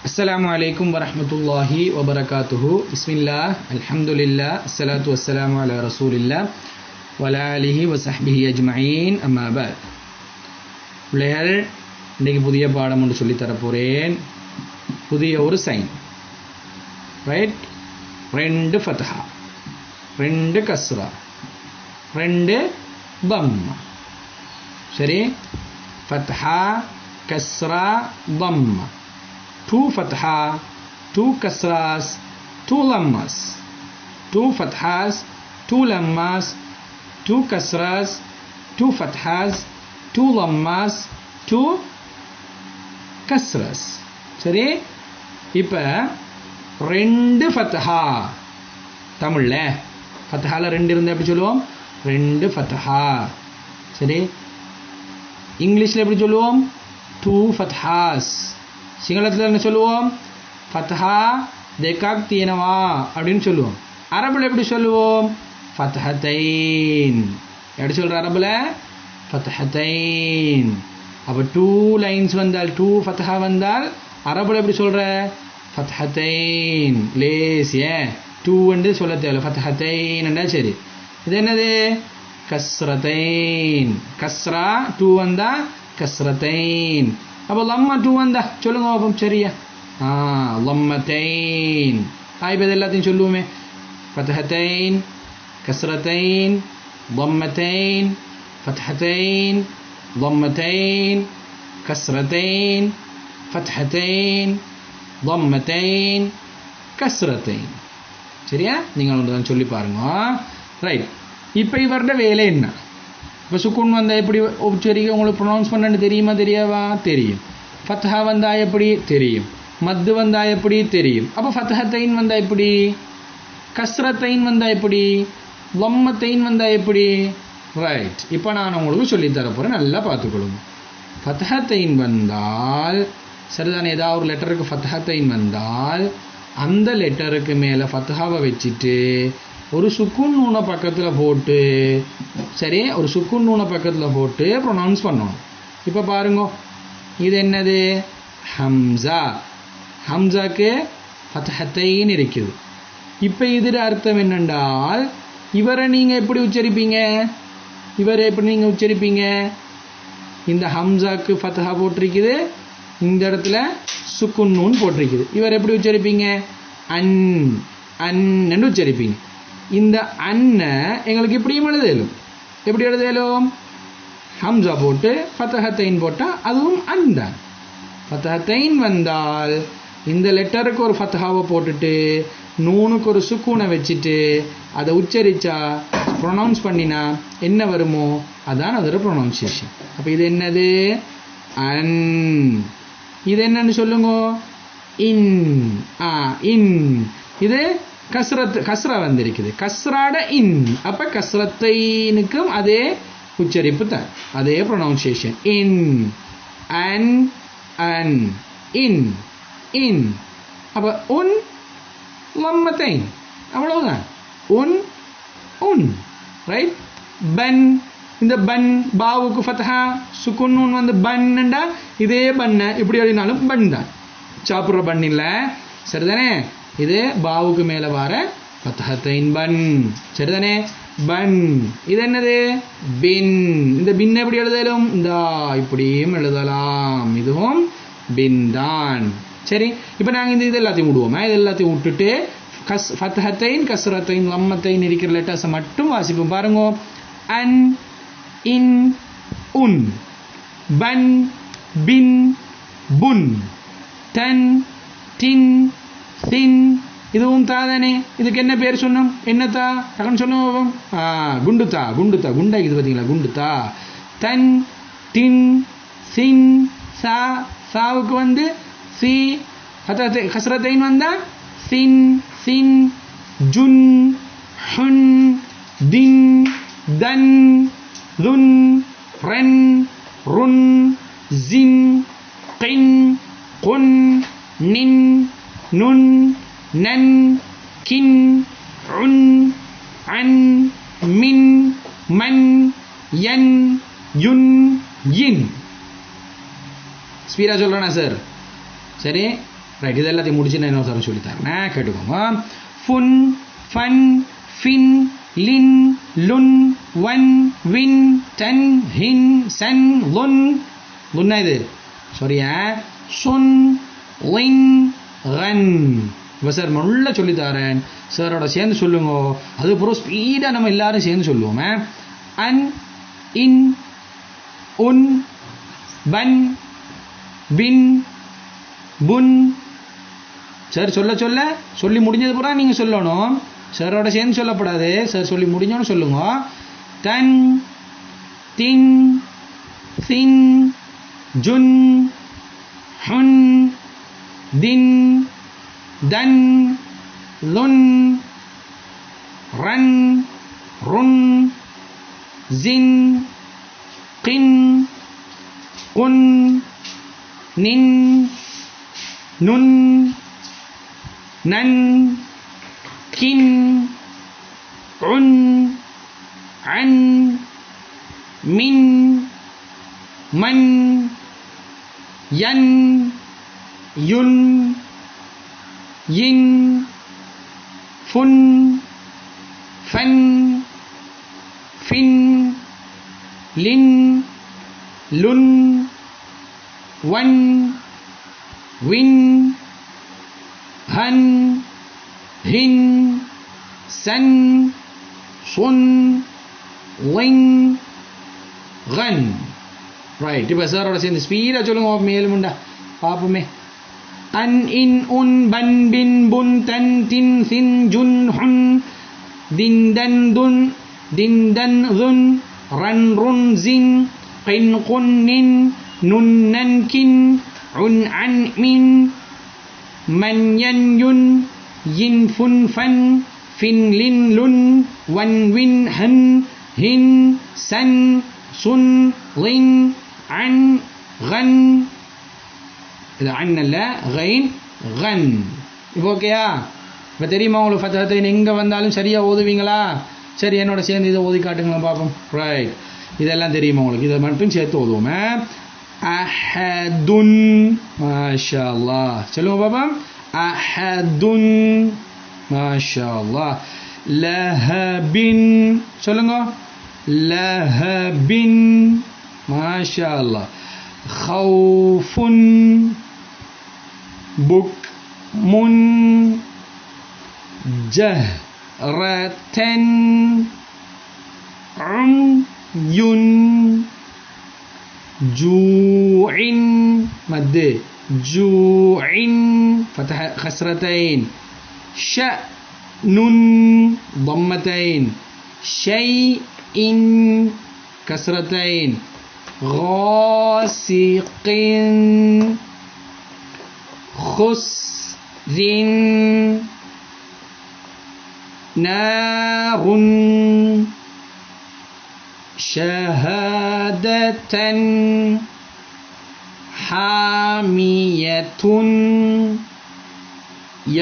السلام عليكم ورحمة الله وبركاته. بسم الله الحمد لله الصلاة والسلام على رسول الله وعلى آله وصحبه أجمعين أما بعد. பிள்ளைகள் இன்றைக்கு புதிய பாடம் ஒன்று சொல்லி தரப்போகிறேன். புதிய ஒரு சைன், ரைட்? ரெண்டு ஃபத்ஹா, ரெண்டு கஸ்ரா, ரெண்டு தம்மா. சரி, ஃபத்ஹா கஸ்ரா தம்மா. 2 fatha, 2 kasras, 2 lammas. 2 fathas, 2 lammas, 2 kasras, 2 fathas, 2 lammas, 2 kasras. சரி, இப்போ ரெண்டு ஃபத்ஹா. தமிழ்ல ஃபத்ஹால ரெண்டு இருந்தால் எப்படி சொல்லுவோம்? ரெண்டு ஃபத்ஹா. சரி, இங்கிலீஷில் எப்படி சொல்லுவோம்? 2 fathas. சிங்களத்தில் என்ன சொல்லுவோம்? ஃபத்ஹா தெக்காக் தீனவா அப்படின்னு சொல்லுவோம். அரபில் எப்படி சொல்லுவோம்? ஃபத்ஹத்தைன். எப்படி சொல்கிற அரபில்? ஃபத்ஹத்தைன். அப்போ 2 லைன்ஸ் வந்தால், 2 ஃபத்ஹா வந்தால் அரபில் எப்படி சொல்கிற? ஃபத்ஹத்தைன். லேஸ், ஏன் 2 வந்து சொல்ல தேவை, ஃபத்ஹத்தைன் என்றா சரி. இது என்னது? கஸ்ரத்தைன். கஸ்ரா 2 வந்தால் கஸ்ரத்தைன். அப்போ லம்மா 2 வந்தா சொல்லுங்க பாப்போம். சரியா? லம்மத்தைன். இப்போ இது எல்லாத்தையும் சொல்லுவோமே. ஃபத்ஹத்தைன், கஸ்ரத்தைன், லம்மத்தைன், ஃபத்ஹத்தைன், லம்மத்தைன், கஸ்ரத்தைன், ஃபத்ஹத்தைன், லம்மத்தைன், கஸ்ரத்தைன். சரியா? நீங்கள் ஒன்று தான் சொல்லி பாருங்க. ரைட். இப்போ இவருடைய வேலை என்ன? இப்போ சுக்குன் வந்தால் எப்படி உச்சரிக்க உங்களுக்கு ப்ரொனவுன்ஸ் பண்ணு தெரியுமா? தெரியாவா? தெரியும். ஃபத்ஹா வந்தால் எப்படி? தெரியும். மத்து வந்தால் எப்படி? தெரியும். அப்போ ஃபத்ஹத்தைன் வந்தால் எப்படி? கஸ்ரத்தைன் வந்தால் எப்படி? லம்மத்தைன் வந்தால் எப்படி? ரைட். இப்போ நான் உங்களுக்கு சொல்லித்தர போகிறேன், நல்லா பார்த்துக்கொள்ளுங்க. ஃபத்ஹத்தைன் வந்தால் சரிதானே, ஏதாவது ஒரு லெட்டருக்கு ஃபத்ஹத்தைன் வந்தால் அந்த லெட்டருக்கு மேலே ஃபத்ஹாவை வச்சுட்டு ஒரு சுக்குன் நூனை பக்கத்தில் போட்டு, சரி, ஒரு சுக்குன் நூனை பக்கத்தில் போட்டு ப்ரொனவுன்ஸ் பண்ணணும். இப்போ பாருங்க, இது என்னது? ஹம்சா. ஹம்சாக்கு ஃபத்ஹத்தைன் இருக்குது. இப்போ இதில் அர்த்தம் என்னென்றால், இவரை நீங்கள் எப்படி உச்சரிப்பீங்க? இவரை எப்படி நீங்கள் உச்சரிப்பீங்க? இந்த ஹம்சாக்கு ஃபத்ஹா போட்டிருக்குது, இந்த இடத்துல சுக்குன் நூன் போட்டிருக்குது. இவர் எப்படி உச்சரிப்பீங்க? அன் அன்னு உச்சரிப்பீங்க. இந்த அன்னை எங்களுக்கு இப்படியும் எழுதலும். எப்படி எழுதலும்? ஹம்சா போட்டு ஃபத்ஹத்தைன் போட்டால் அதுவும் அன் தான். ஃபத்ஹத்தைன் வந்தால் இந்த லெட்டருக்கு ஒரு ஃபத்ஹாவை போட்டுட்டு நூனுக்கு ஒரு சுக்கூனை வச்சுட்டு அதை உச்சரித்தா, ப்ரொனவுன்ஸ் பண்ணினா என்ன வருமோ அதான் அதோட ப்ரொனவுன்சியேஷன். அப்போ இது என்னது? அன். இது என்னன்னு சொல்லுங்க? இன். இன். இது கஸ்ரா வந்திருக்குது. கஸ்ராட இன். அப்போ கஸ்ரத்தைனுக்கும் அதே உச்சரிப்பு தான், அதே ப்ரொனவுன்சியேஷன். இன், அன், அன், இன், இன். அப்போ உன், லம்மத்தைன், அவ்வளவுதான். உன், உன். ரைட். பன். இந்த பன் பாவுக்கு ஃபத்ஹா, சுக்குன் நூன் வந்து பன்னுண்டா இதே பன்னை இப்படி எழுதினாலும் பன் தான். சாப்பிட்ற பன் இல்லை, சரிதானே? இது பாவுக்கு மேலே வர ஃபத்ஹத்தைன் பன், சரிதானே? பன். இது என்னது? பின். இந்த பின் எப்படி எழுதலும்? இந்த இப்படியும் எழுதலாம். இதுவும் பின் தான். சரி, இப்போ நாங்கள் இது எல்லாத்தையும் விடுவோமா? இது எல்லாத்தையும் விட்டுட்டு ஃபத்ஹத்தைன், கஸ்ரத்தைன், லம்மத்தைன் இருக்கிற லெட்டர்ஸை மட்டும் வாசிப்போம். பாருங்க. அன், இன், உன், பன், பின், புன், தன், டின், சின். இதுவும் தா தானே. இதுக்கு என்ன பேர் சொன்னோம்? என்ன தா? டக்குன்னு சொல்லுவோம். குண்டுத்தா. குண்டுத்தா. குண்டா இது பார்த்தீங்களா? குண்டுத்தா. தன், டின், சின், சா. சாவுக்கு வந்து சி. கஸ்ரத்தைன் வந்தா சின், சின், ஜுன், ஹுன், தின், தன், துன், ரன், ருன், ஜின், கின், குன், நின், நுன், நன், கின், உன், அன், மின், மன், யன், யுன், யின். ஸ்பீடா சொல்கிறேனா சார்? சரி, ரைட், இது எல்லாத்தையும் முடிச்சு நான் இன்னொரு தரம் சொல்லித்தரேன், கேட்டுக்கோங்க. ஃபுன், ஃபன், ஃபின், லின், லுன், வன், வின், தன், ஹின், சன், லுன். லுன்னா இது சாரியா, சுன், லின், ரன். இப்போ சார் நல்லா சொல்லித்தரேன், சாரோட சேர்ந்து சொல்லுங்க. அதுக்கப்புறம் ஸ்பீடாக நம்ம எல்லாரும் சேர்ந்து சொல்லுவோமே. அன், இன், உன், பன், பின், புன். சார் சொல்ல சொல்ல சொல்லி முடிஞ்சது பூரா நீங்கள் சொல்லணும், சாரோட சேர்ந்து சொல்லப்படாது. சார் சொல்லி முடிஞ்சோன்னு சொல்லுங்க. தன், தின், சின், ஜுன், ஹுன், தின், தன், லுன், ரன், ருன், ஜின், கின், குன், நின், நுன், நன், கின், உன், அன், மின், மன், யன், யுன், யின், ஃபுன், ஃபன், ஃபின், லின், லுன், வன், வின், ஹன், ஹின், சன், சுன், லின், கன். ரைட், இப்போ சாரோட சேர்ந்து ஸ்பீடாக சொல்லுங்க, மேலுமுண்டா பார்ப்போமே. அன், இன், உன், பன், பின், புன், தன், தின், சின், ஜுன், ஹுன், தின், தன், துன், தின், தன், துன், ரன், ருன், ஜின், கின், குன், நின், நுன், நன், கின், உன், அன், மின், மன், யன், யுன், யின், ஃபுன், ஃபன், ஃபின், லின், லுன், வன், வின், ஹன், ஹின், சன், சுன், லின், அன், கன். இது அன் அல்ல, கைன், கன். இப்போ ஓகேயா? இப்போ தெரியுமா உங்களுக்கு ஃபத்ஹத்தை எங்கே வந்தாலும் சரியாக ஓதுவீங்களா? சரி, என்னோட சேர்ந்து இதை ஓதி காட்டுங்களா பார்ப்போம். ரைட், இதெல்லாம் தெரியுமா உங்களுக்கு? இதை மட்டும் சேர்த்து ஓதுவோமே. அஹதுன், மாஷா அல்லாஹ். சொல்லுங்க பாப்போம். அஹதுன், மாஷா அல்லாஹ். லஹபின், சொல்லுங்க. லஹபின், மாஷா அல்லாஹ். ஹவுஃபுன், புக்முன், ஜஹ்ரத்தன், உம்யுன், ஜூஇன், மத், ஜூஇன், ஃபத்ஹ கஸ்ரத்தைன், ஷஅனுன், ضمتين, ஷைஇன், கஸ்ரத்தைன், غاسق, خسر, نار, شهادة, حامية,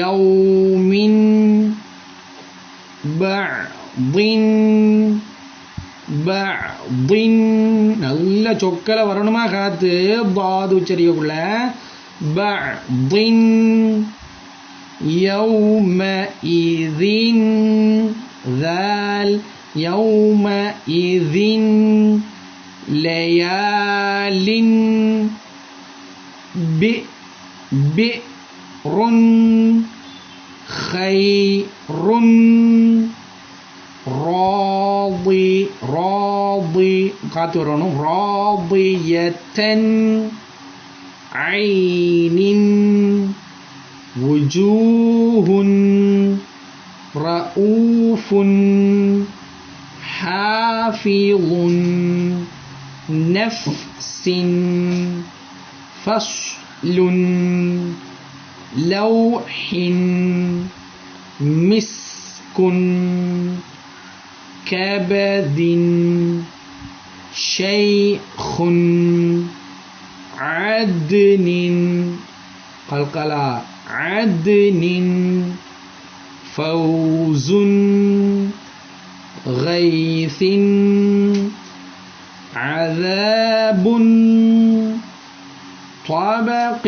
يوم, بعض, بعض. நல்ல சொக்கல வரணுமா காத்து, பாது உச்சரிக்கக்குள்ள. بعض, يومئذ, ذال, يومئذ, ليال, بئر, خير, راضي, راضي காத்து வரணும். ராضية, عين, وجوه, رؤوف, حافظ, نفس، فصل، لوح، مسك، كبد، شيخ، عدن، قلقلة، عدن، فوز، غيث، عذاب، طبق،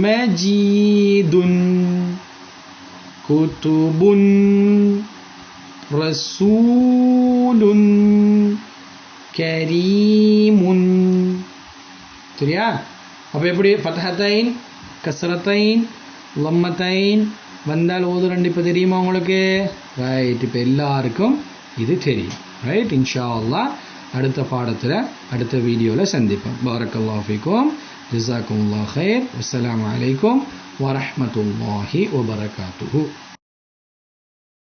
மஜீதுன் குதுபுன் ரசூலுன் கரீமுன். சரியா? அப்போ எப்படி ஃபத்ஹத்தைன் கஸ்ரத்தைன் லம்மத்தைன் வந்தால் ஓதுறண்டு இப்போ தெரியுமா உங்களுக்கு? ரைட், இப்போ எல்லாருக்கும் இது தெரியும். ரைட், இன்ஷா அல்லாஹ் அடுத்த பாடத்தில் அடுத்த வீடியோவில் சந்திப்போம். பாரக்கல்லாஹு ஃபீக்கும், ஜஸாக்குமுல்லாஹ் கைர், அஸ்ஸலாமு அலைக்கும் வரஹ்மத்துல்லாஹி வபரகாத்துஹு.